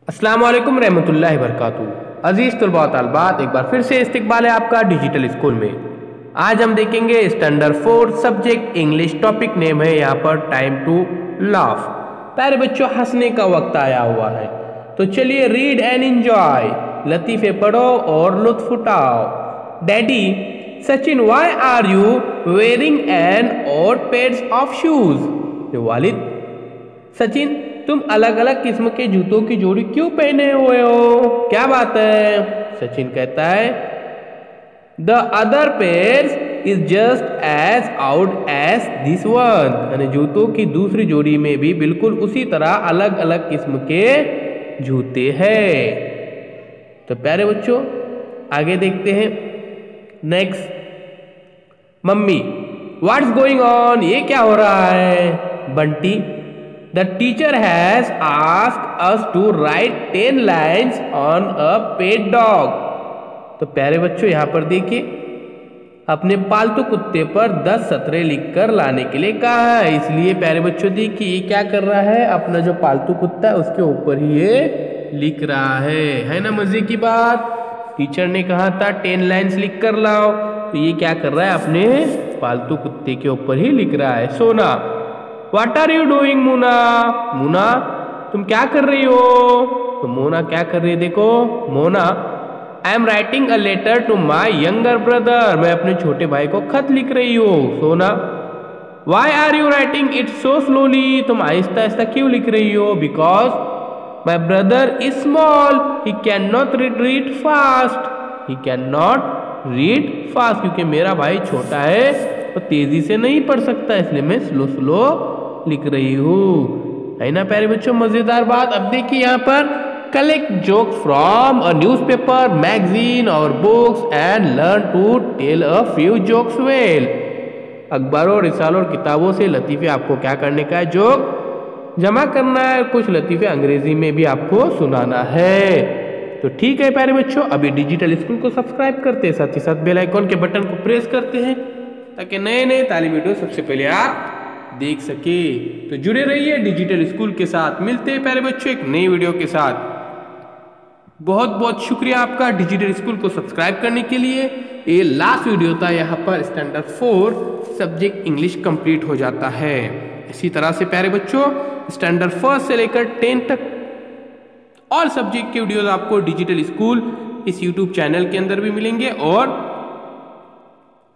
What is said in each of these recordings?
अस्सलाम वालेकुम रहमतुल्लाहि वबरकातुहू। अजीज़ तलबा व तालिबात, एक बार फिर से इस्तकबाल है आपका डिजिटल स्कूल में। आज हम देखेंगे standard 4 subject English. Topic name है यहाँ पर टाइम टू लाफ। प्यारे बच्चों, हंसने का वक्त आया हुआ है, तो चलिए रीड एंड एंजॉय। लतीफ़े पढ़ो और लुत्फ उठाओ। Daddy Sachin, why are you wearing an odd pairs of shoes? वालिद सचिन, तुम अलग अलग किस्म के जूतों की जोड़ी क्यों पहने हुए हो? क्या बात है? सचिन कहता है, the other pairs is just as out as this one. यानी जूतों की दूसरी जोड़ी में भी बिल्कुल उसी तरह अलग अलग किस्म के जूते हैं। तो प्यारे बच्चों, आगे देखते हैं। Next, mummy what's going on? ये क्या हो रहा है? Bunty, The teacher has asked us to write 10 lines on a pet dog. तो प्यारे बच्चों, यहाँ पर देखिए, अपने पालतू कुत्ते पर 10 सतरे लिखकर लाने के लिए कहा है। इसलिए प्यारे बच्चों देखिए, ये क्या कर रहा है, अपना जो पालतू कुत्ता है उसके ऊपर ही ये लिख रहा है ना? मजे की बात। टीचर ने कहा था 10 लाइन्स लिख कर लाओ, तो ये क्या कर रहा है, अपने पालतू कुत्ते के ऊपर ही लिख रहा है। सोना, What are you doing, मुना? मुना, तुम क्या कर रही हो? तो मोना क्या कर रही है? देखो Mona, I am writing a letter to my younger brother. मैं अपने छोटे भाई को खत लिख रही हूँ। Sona, why are you writing it so slowly? तुम आहिस्ता आहिस्ता क्यों लिख रही हो? Because my brother is small, he can not read fast. He can not read fast, क्योंकि मेरा भाई छोटा है तो तेजी से नहीं पढ़ सकता, इसलिए मैं स्लो स्लो लिख रही हूँ। है ना प्यारे बच्चों, मजेदार बात। अब देखिए यहाँ पर, collect jokes from a newspaper, magazine और books and learn to tell a few jokes well. अखबारों, रिसालों और किताबों से लतीफ़े आपको क्या करने का है? जोक जमा करना है। कुछ लतीफ़े अंग्रेजी में भी आपको सुनाना है। तो ठीक है प्यारे बच्चों, अभी डिजिटल स्कूल को सब्सक्राइब करते हैं, साथ ही साथ बेल आइकॉन के बटन को प्रेस करते हैं, ताकि नए नए तालीमी वीडियो सबसे पहले आप देख सके। तो जुड़े रहिए डिजिटल स्कूल के साथ। मिलते हैं प्यारे बच्चों एक नई वीडियो के साथ। बहुत बहुत शुक्रिया आपका डिजिटल स्कूल को सब्सक्राइब करने के लिए। ये लास्ट वीडियो था, यहाँ पर स्टैंडर्ड 4 सब्जेक्ट इंग्लिश कंप्लीट हो जाता है। इसी तरह से प्यारे बच्चों, स्टैंडर्ड 1 से लेकर 10 तक ऑल सब्जेक्ट के वीडियोस आपको डिजिटल स्कूल इस यूट्यूब चैनल के अंदर भी मिलेंगे, और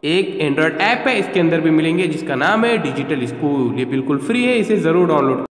एक एंड्रॉयड ऐप है इसके अंदर भी मिलेंगे, जिसका नाम है डिजिटल स्कूल। ये बिल्कुल फ्री है, इसे जरूर डाउनलोड